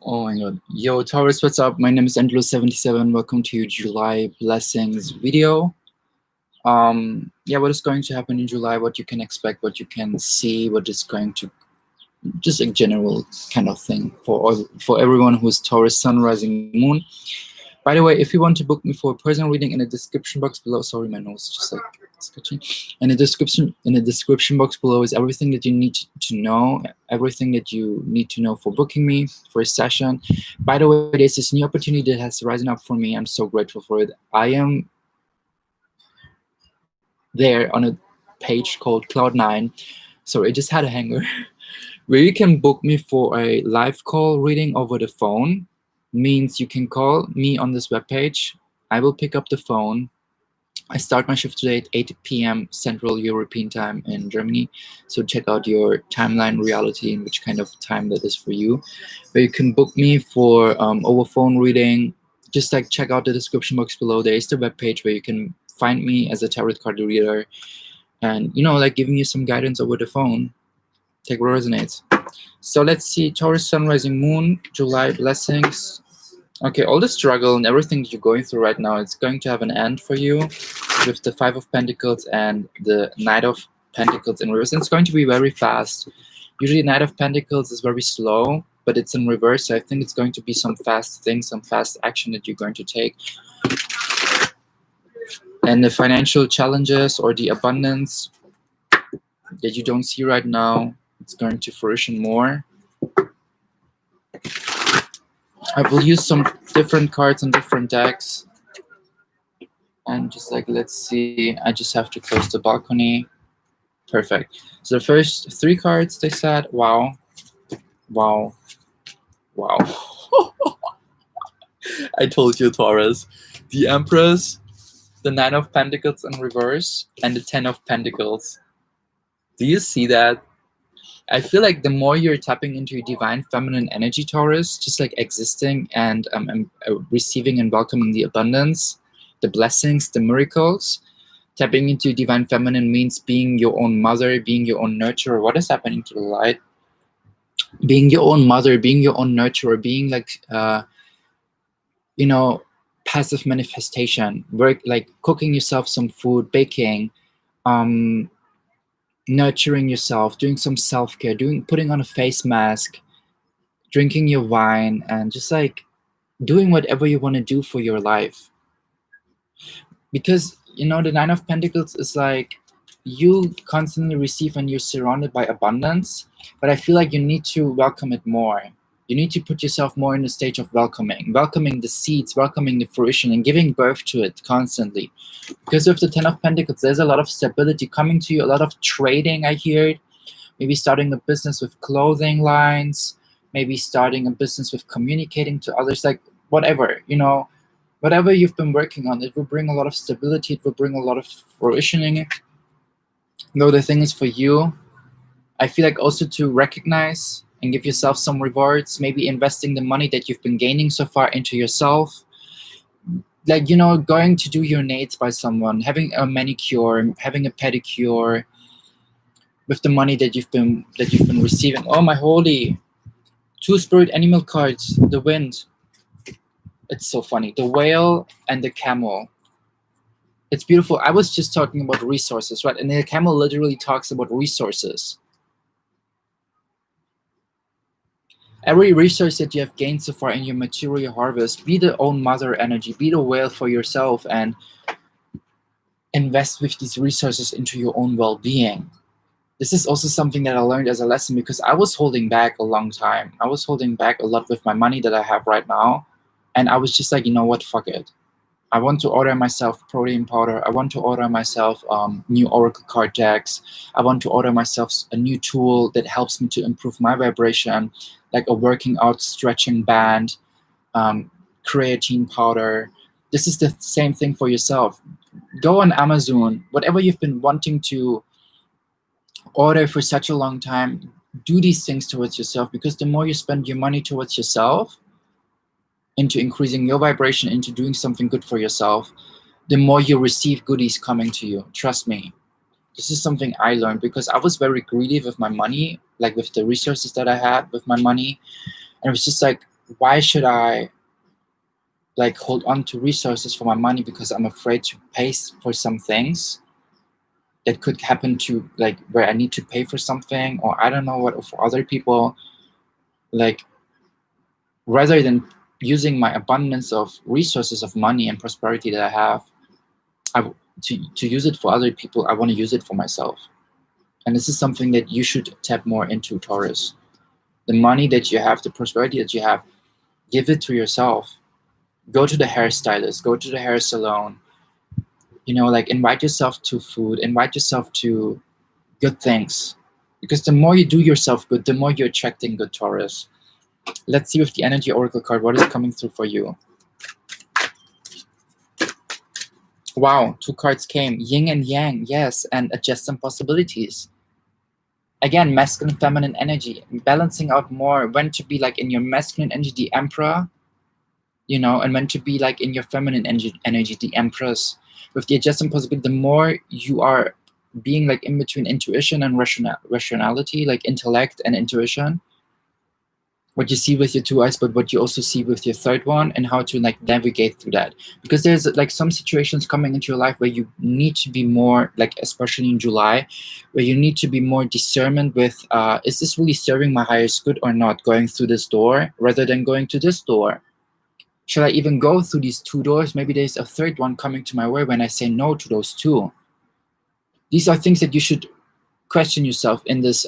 Oh my god. Yo, Taurus, what's up? My name is Angelo 77. Welcome to your July Blessings video. Yeah, what is going to happen in July, what you can expect, what you can see, what is going to, just a general kind of thing for everyone who's Taurus, Sun, Rising, Moon. By the way, if you want to book me for a personal reading, in the description box below, sorry, my nose is just like sketchy. In the description box below is everything that you need to know, everything that you need to know for booking me for a session. By the way, there's this new opportunity that has risen up for me. I'm so grateful for it. I am there on a page called Cloud9. So I just had a hanger where you can book me for a live call reading over the phone. Means you can call me on this webpage. I will pick up the phone. I start my shift today at 8 p.m. Central European time in Germany. So check out your timeline reality and which kind of time that is for you. But you can book me for over phone reading. Just like check out the description box below. There is the webpage where you can find me as a tarot card reader. And, you know, like giving you some guidance over the phone. Take what resonates. So let's see, Taurus, Sun, Rising, Moon, July Blessings. Okay, all the struggle and everything that you're going through right now, it's going to have an end for you with the Five of Pentacles and the Knight of Pentacles in reverse. And it's going to be very fast. Usually Knight of Pentacles is very slow, but it's in reverse. So I think it's going to be some fast things, some fast action that you're going to take. And the financial challenges or the abundance that you don't see right now, it's going to fruition more. I will use some different cards and different decks. And just like, let's see, I just have to close the balcony. Perfect. So the first three cards, they said, wow, wow, wow. I told you, Taurus. The Empress, the Nine of Pentacles in reverse, and the Ten of Pentacles. Do you see that? I feel like the more you're tapping into your divine feminine energy, Taurus, just like existing and receiving and welcoming the abundance, the blessings, the miracles, tapping into divine feminine means being your own mother, being your own nurturer. What is happening to the light? Being your own mother, being your own nurturer, being like, you know, passive manifestation, work like cooking yourself some food, baking, nurturing yourself, doing some self-care, putting on a face mask, drinking your wine, and just like doing whatever you want to do for your life. Because, you know, the Nine of Pentacles is like you constantly receive and you're surrounded by abundance, but I feel like you need to welcome it more. You need to put yourself more in the stage of welcoming the seeds, welcoming the fruition, and giving birth to it constantly. Because with the Ten of Pentacles, there's a lot of stability coming to you, a lot of trading, I hear. Maybe starting a business with clothing lines, maybe starting a business with communicating to others, like whatever, you know, whatever you've been working on, it will bring a lot of stability, it will bring a lot of fruition in it. Though the thing is for you, I feel like also to recognize and give yourself some rewards, maybe investing the money that you've been gaining so far into yourself. Like, you know, going to do your nails by someone, having a manicure, having a pedicure with the money that you've been receiving. Oh my holy, two spirit animal cards, the wind. It's so funny. The whale and the camel. It's beautiful. I was just talking about resources, right? And the camel literally talks about resources. Every resource that you have gained so far in your material harvest, be the own mother energy, be the whale for yourself, and invest with these resources into your own well-being. This is also something that I learned as a lesson because I was holding back a long time. I was holding back a lot with my money that I have right now. And I was just like, you know what, fuck it. I want to order myself protein powder. I want to order myself new oracle card decks. I want to order myself a new tool that helps me to improve my vibration, like a working out stretching band, creatine powder. This is the same thing for yourself. Go on Amazon, whatever you've been wanting to order for such a long time, do these things towards yourself, because the more you spend your money towards yourself, into increasing your vibration, into doing something good for yourself, the more you receive goodies coming to you. Trust me. This is something I learned because I was very greedy with my money, like with the resources that I had with my money. And it was just like, why should I like hold on to resources for my money because I'm afraid to pay for some things that could happen to, like, where I need to pay for something, or I don't know what, for other people, like, rather than using my abundance of resources of money and prosperity that I have, to use it for other people, I want to use it for myself. And this is something that you should tap more into, Taurus. The money that you have, the prosperity that you have, give it to yourself. Go to the hairstylist, go to the hair salon, you know, like, invite yourself to food, invite yourself to good things. Because the more you do yourself good, the more you're attracting good, Taurus. Let's see with the energy oracle card, what is coming through for you. Wow, 2 cards came. Yin and yang, yes, and adjust some possibilities. Again, masculine, feminine energy, balancing out more, when to be like in your masculine energy, the emperor, you know, and when to be like in your feminine energy, the empress. With the adjustment possibility, the more you are being like in between intuition and rationality, like intellect and intuition, what you see with your 2 eyes, but what you also see with your 3rd one, and how to like navigate through that. Because there's like some situations coming into your life where you need to be more, like, especially in July, where you need to be more discernment with, is this really serving my highest good or not, going through this door rather than going to this door? Should I even go through these 2 doors? Maybe there's a 3rd one coming to my way when I say no to those 2. These are things that you should question yourself in this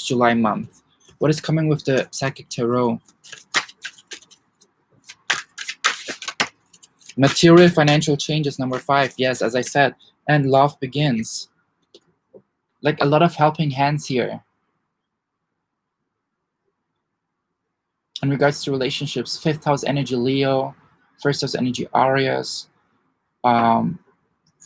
July month. What is coming with the Psychic Tarot? Material financial changes, number 5. Yes, as I said. And love begins. Like, a lot of helping hands here. In regards to relationships, 5th house energy Leo, 1st house energy Aries. 5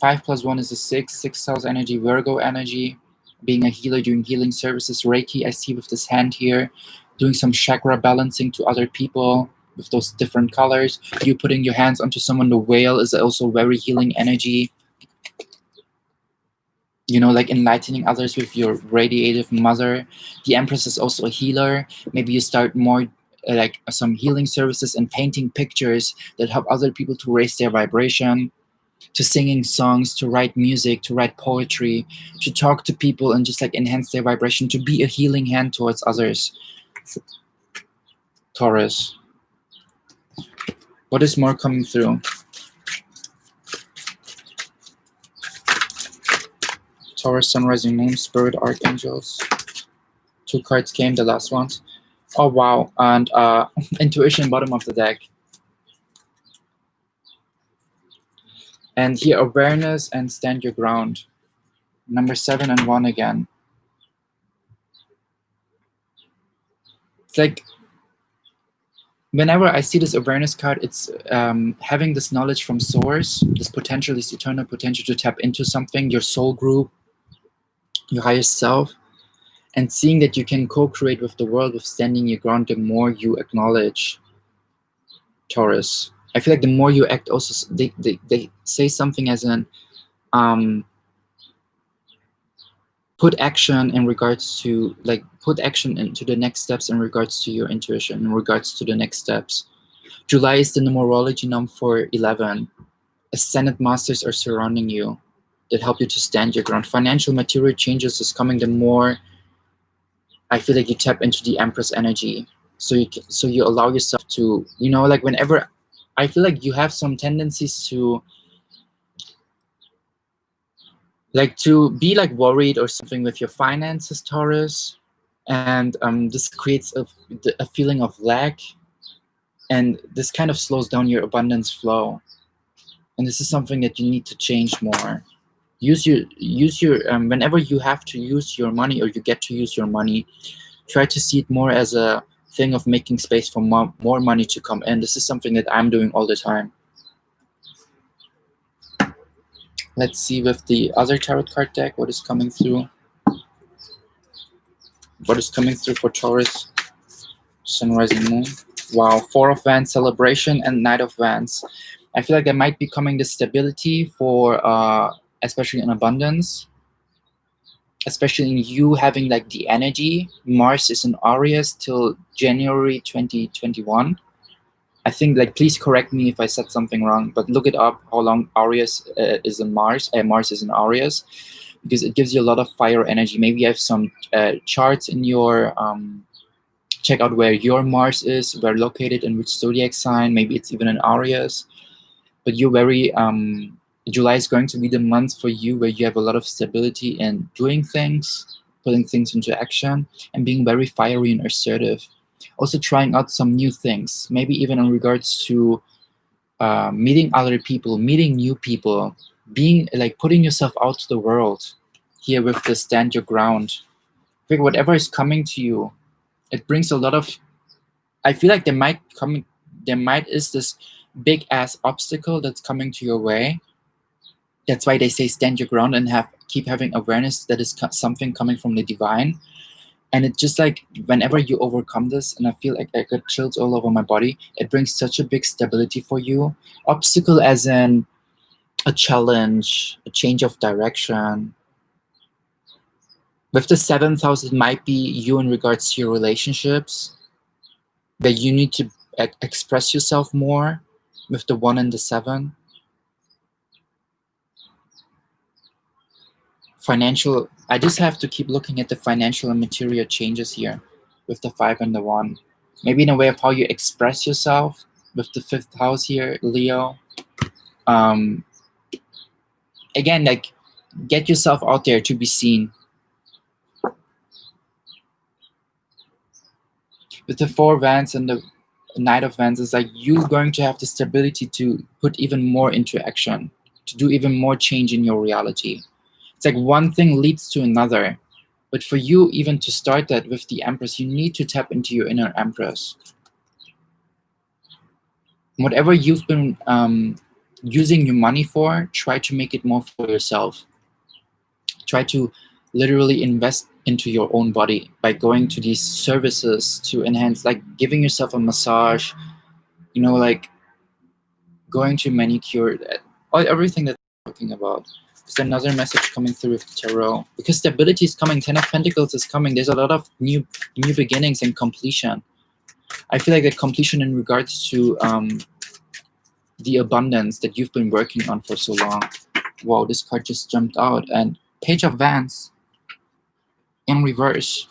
+ 1 is a 6. 6th house energy Virgo energy. Being a healer, doing healing services, Reiki, I see with this hand here, doing some chakra balancing to other people with those different colors. You putting your hands onto someone, the whale is also very healing energy. You know, like enlightening others with your radiative mother. The Empress is also a healer. Maybe you start more like some healing services and painting pictures that help other people to raise their vibration, to singing songs, to write music, to write poetry, to talk to people and just like enhance their vibration, to be a healing hand towards others. Taurus. What is more coming through? Taurus, Sun, Rising, Moon, Spirit, Archangels. 2 cards came, the last ones. Oh wow, and Intuition, bottom of the deck. And here, awareness and stand your ground. Number 7 and 1 again. It's like, whenever I see this awareness card, it's having this knowledge from source, this potential, this eternal potential to tap into something, your soul group, your highest self, and seeing that you can co-create with the world, with standing your ground, the more you acknowledge, Taurus. I feel like the more you act, also, they say something as an, put action in regards to, like, put action into the next steps in regards to your intuition, in regards to the next steps. July is the numerology number for 11. Ascended masters are surrounding you that help you to stand your ground. Financial material changes is coming, the more I feel like you tap into the Empress energy. So you allow yourself to, you know, like, whenever I feel like you have some tendencies to, like, to be like worried or something with your finances, Taurus, and this creates a feeling of lack, and this kind of slows down your abundance flow. And this is something that you need to change more. Use your whenever you have to use your money, or you get to use your money, try to see it more as a thing of making space for more money to come in. This is something that I'm doing all the time. Let's see with the other tarot card deck what is coming through. What is coming through for Taurus, Sun, Rising, Moon. Wow, 4 of Wands, celebration, and Knight of Wands. I feel like there might be coming the stability for, especially in abundance, especially in you having like the energy. Mars is in Aries till January 2021. I think, like, please correct me if I said something wrong, but look it up how long Aries is in Mars. Mars is in Aries, because it gives you a lot of fire energy. Maybe you have some charts in your check out where your Mars is, where located in which zodiac sign. Maybe it's even in Aries. But you're very July is going to be the month for you where you have a lot of stability in doing things, putting things into action, and being very fiery and assertive. Also trying out some new things, maybe even in regards to meeting other people, meeting new people, being like putting yourself out to the world. Here with the stand your ground, like whatever is coming to you, it brings a lot of. I feel like there might is this big ass obstacle that's coming to your way. That's why they say stand your ground and keep having awareness that is something coming from the divine. And it's just like whenever you overcome this, and I feel like I got chills all over my body, it brings such a big stability for you. Obstacle as in a challenge, a change of direction. With the 7th house, it might be you in regards to your relationships, that you need to express yourself more with the 1 and the 7. Financial, I just have to keep looking at the financial and material changes here with the 5 and the 1. Maybe in a way of how you express yourself with the 5th house here, Leo. Again, like, get yourself out there to be seen. With the 4 Wands and the Knight of Wands, it's like you're going to have the stability to put even more into action, to do even more change in your reality. It's like one thing leads to another. But for you, even to start that with the Empress, you need to tap into your inner Empress. Whatever you've been using your money for, try to make it more for yourself. Try to literally invest into your own body by going to these services to enhance, like giving yourself a massage, like going to manicure, everything that I'm talking about. There's another message coming through with the tarot, because stability is coming. 10 of Pentacles is coming. There's a lot of new beginnings and completion. I feel like the completion in regards to the abundance that you've been working on for so long. Wow, this card just jumped out. And Page of Wands in reverse.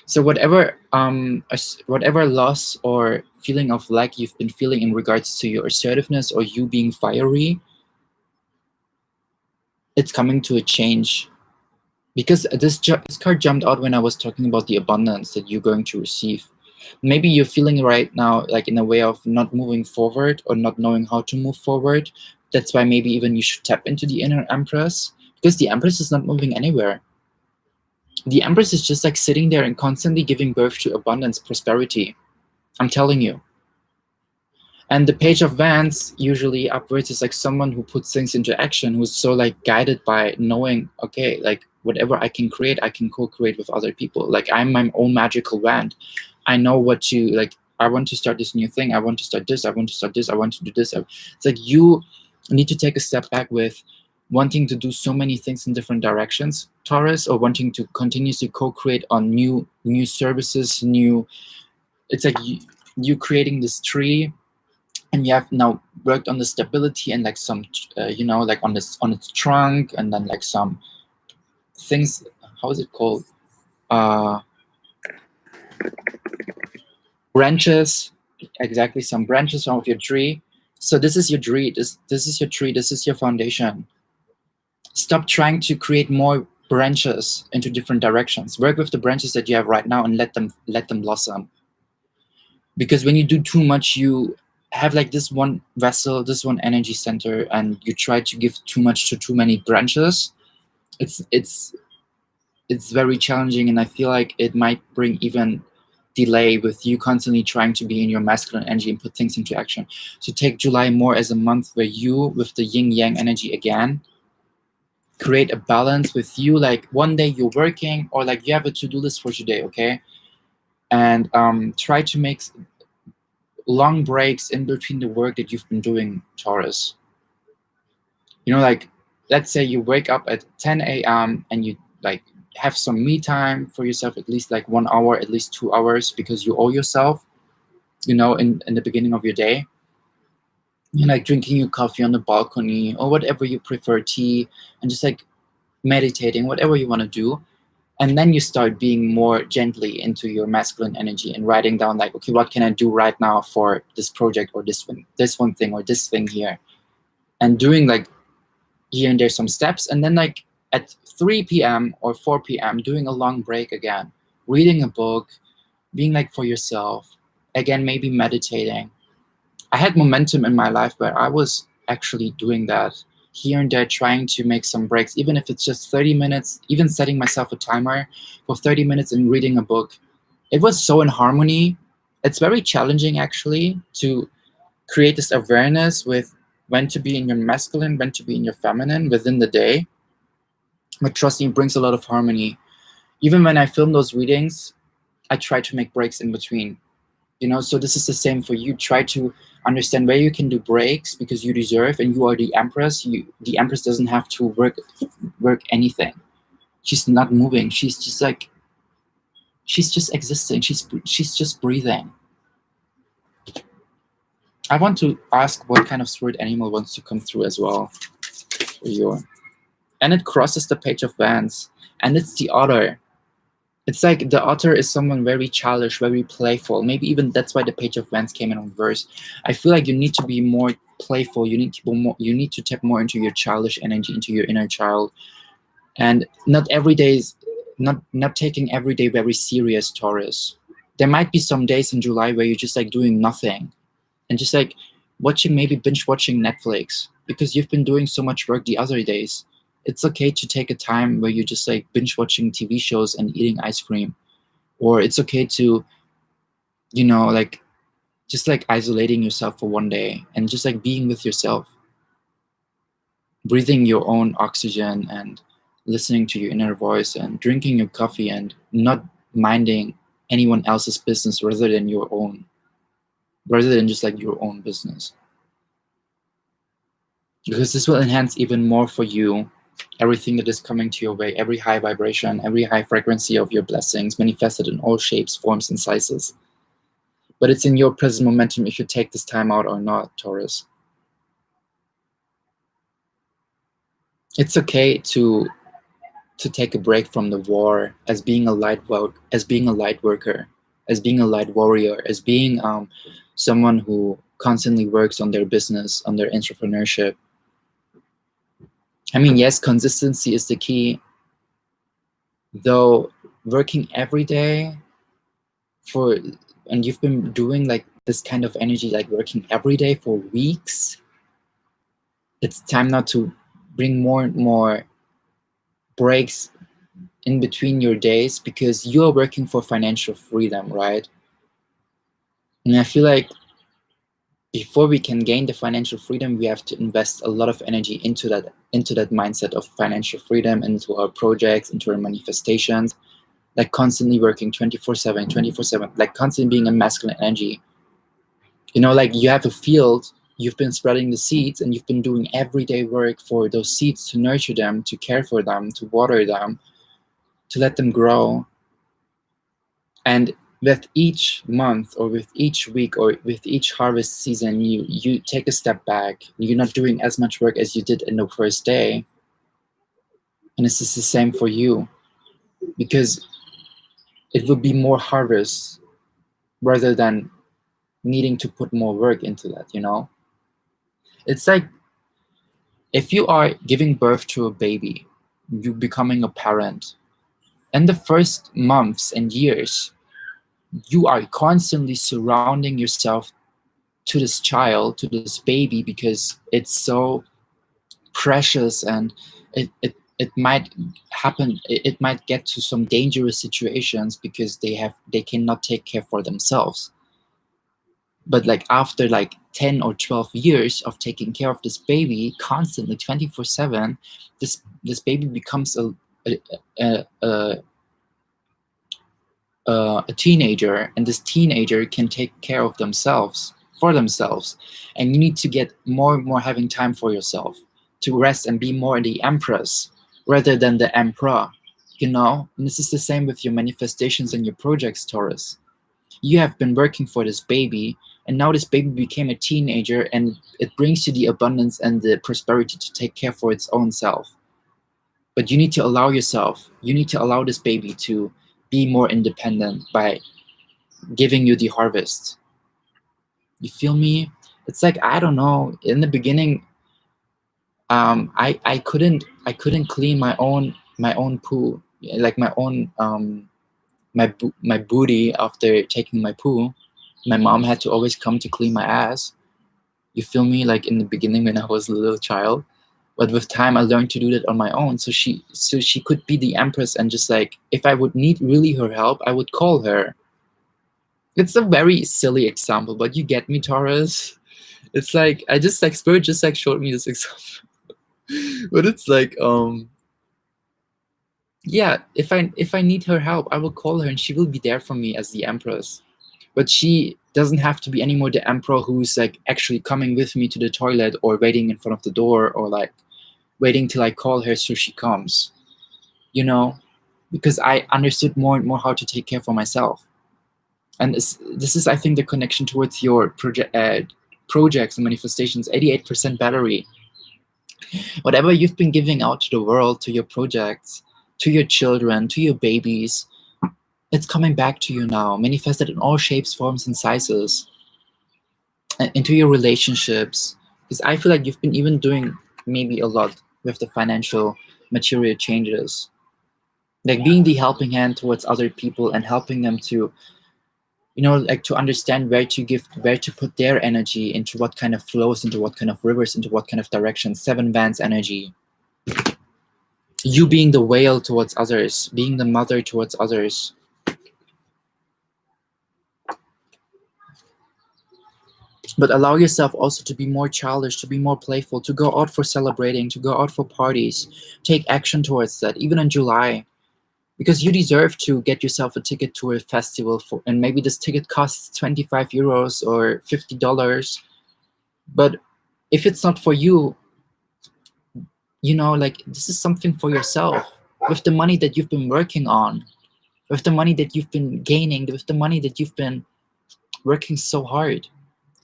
So whatever loss or feeling of lack you've been feeling in regards to your assertiveness or you being fiery, it's coming to a change. Because this card jumped out when I was talking about the abundance that you're going to receive. Maybe you're feeling right now like in a way of not moving forward or not knowing how to move forward. That's why maybe even you should tap into the inner Empress, because the Empress is not moving anywhere. The Empress is just like sitting there and constantly giving birth to abundance, prosperity. I'm telling you. And the Page of Wands, usually upwards, is like someone who puts things into action, who's so like guided by knowing, okay, like whatever I can create, I can co-create with other people. Like I'm my own magical wand. I know what to, like, I want to start this new thing. I want to start this. I want to start this. I want to do this. It's like you need to take a step back with wanting to do so many things in different directions, Taurus, or wanting to continuously co-create on new services, it's like you creating this tree, and you have now worked on the stability and like some, like on its trunk, and then like some things, how is it called? Branches, exactly, some branches of your tree. So this is your tree. This is your tree. This is your foundation. Stop trying to create more branches into different directions. Work with the branches that you have right now and let them blossom. Because when you do too much, you have like this one vessel, this one energy center, and you try to give too much to too many branches. It's very challenging, and I feel like it might bring even delay with you constantly trying to be in your masculine energy and put things into action. So take July more as a month where you, with the yin yang energy again, create a balance with you. Like one day you're working, or like you have a to-do list for today, okay? And try to make long breaks in between the work that you've been doing, Taurus. Like let's say you wake up at 10 a.m. and you like have some me time for yourself, at least like 1 hour, at least 2 hours, because you owe yourself. in the beginning of your day. You're like drinking your coffee on the balcony or whatever you prefer, tea, and just like meditating, whatever you want to do. And then you start being more gently into your masculine energy and writing down like, okay, what can I do right now for this project or this one thing or this thing here, and doing like here and there some steps, and then like at 3 p.m. or 4 p.m. doing a long break again, reading a book, being like for yourself again, maybe meditating. I had momentum in my life where I was actually doing that here and there, trying to make some breaks, even if it's just 30 minutes, even setting myself a timer for 30 minutes and reading a book. It was so in harmony. It's very challenging actually to create this awareness with when to be in your masculine, when to be in your feminine within the day. But trust me, it brings a lot of harmony. Even when I film those readings, I try to make breaks in between. So this is the same for you. Try to understand where you can do breaks because you deserve, and you are the empress. The empress doesn't have to work anything. She's not moving. She's just existing. She's just breathing. I want to ask what kind of spirit animal wants to come through as well for you. And it crosses the Page of Wands, and it's the Otter. It's like the Otter is someone very childish, very playful. Maybe even that's why the Page of Wands came in reverse. I feel like you need to be more playful. You need to tap more into your childish energy, into your inner child, and not taking every day very serious, Taurus. There might be some days in July where you're just like doing nothing and just like maybe binge watching Netflix because you've been doing so much work the other days. It's okay to take a time where you're just like binge watching TV shows and eating ice cream. Or it's okay to, like just like isolating yourself for one day and just like being with yourself, breathing your own oxygen and listening to your inner voice and drinking your coffee and not minding anyone else's business rather than just like your own business. Because this will enhance even more for you everything that is coming to your way, every high vibration, every high frequency of your blessings manifested in all shapes, forms, and sizes. But it's in your present momentum if you take this time out or not, Taurus. It's okay to take a break from the war as being a light worker, as being a light warrior, as being someone who constantly works on their business, on their entrepreneurship. I mean, yes, consistency is the key, though working every day and you've been doing like this kind of energy, like working every day for weeks, it's time now to bring more and more breaks in between your days because you are working for financial freedom, right? And I feel like before we can gain the financial freedom, we have to invest a lot of energy into that mindset of financial freedom, into our projects, into our manifestations, like constantly working 24/7, like constantly being a masculine energy. Like you have a field, you've been spreading the seeds and you've been doing everyday work for those seeds to nurture them, to care for them, to water them, to let them grow. And with each month or with each week or with each harvest season, you take a step back. You're not doing as much work as you did in the first day. And it's just the same for you because it will be more harvest rather than needing to put more work into that, It's like if you are giving birth to a baby, you becoming a parent, in the first months and years, you are constantly surrounding yourself to this child, to this baby, because it's so precious and it might happen, it might get to some dangerous situations because they cannot take care for themselves. But like after like 10 or 12 years of taking care of this baby constantly 24/7, this baby becomes a teenager, and this teenager can take care of themselves for themselves, and you need to get more and more having time for yourself to rest and be more the empress rather than the emperor. And this is the same with your manifestations and your projects, Taurus. You have been working for this baby, and now this baby became a teenager, and it brings you the abundance and the prosperity to take care for its own self. But you need to allow yourself, you need to allow this baby to be more independent by giving you the harvest. You feel me? It's like, I don't know, in the beginning, I couldn't clean my own poo, like my own my booty after taking my poo. My mom had to always come to clean my ass. You feel me? Like in the beginning when I was a little child, but with time I learned to do that on my own. So she could be the empress, and just like, if I would need really her help, I would call her. It's a very silly example, but you get me, Taurus. It's like, I just like, spirit just like showed me this example. But it's like, yeah, if I need her help, I will call her and she will be there for me as the empress. But she doesn't have to be anymore the emperor who's like actually coming with me to the toilet, or waiting in front of the door, or like waiting till I call her so she comes, you know, because I understood more and more how to take care for myself. And this is, I think, the connection towards your projects and manifestations. 88% battery. Whatever you've been giving out to the world, to your projects, to your children, to your babies, it's coming back to you now, manifested in all shapes, forms, and sizes, into your relationships. Because I feel like you've been even doing maybe a lot with the financial material changes, like being the helping hand towards other people and helping them to, like, to understand where to give, where to put their energy, into what kind of flows, into what kind of rivers, into what kind of direction. 7 bands energy. You being the whale towards others, being the mother towards others. But allow yourself also to be more childish, to be more playful, to go out for celebrating, to go out for parties. Take action towards that, even in July. Because you deserve to get yourself a ticket to a festival, and maybe this ticket costs 25 euros or $50. But if it's not for you, like, this is something for yourself. With the money that you've been working on, with the money that you've been gaining, with the money that you've been working so hard.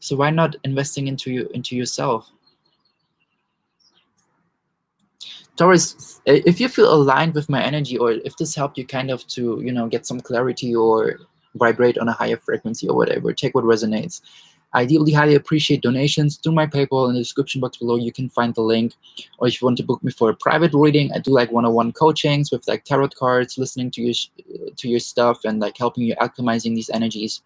So why not investing into yourself? Taurus, if you feel aligned with my energy, or if this helped you kind of to, get some clarity or vibrate on a higher frequency or whatever, take what resonates. I deeply highly appreciate donations through my PayPal. In the description box below, you can find the link. Or if you want to book me for a private reading, I do like one-on-one coachings with like tarot cards, listening to your stuff, and like helping you alchemizing these energies.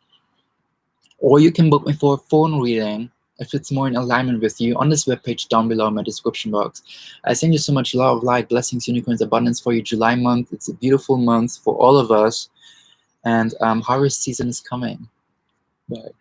Or you can book me for a phone reading if it's more in alignment with you, on this webpage down below in my description box. I send you so much love, light, blessings, unicorns, abundance for your July month. It's a beautiful month for all of us. And harvest season is coming. Bye.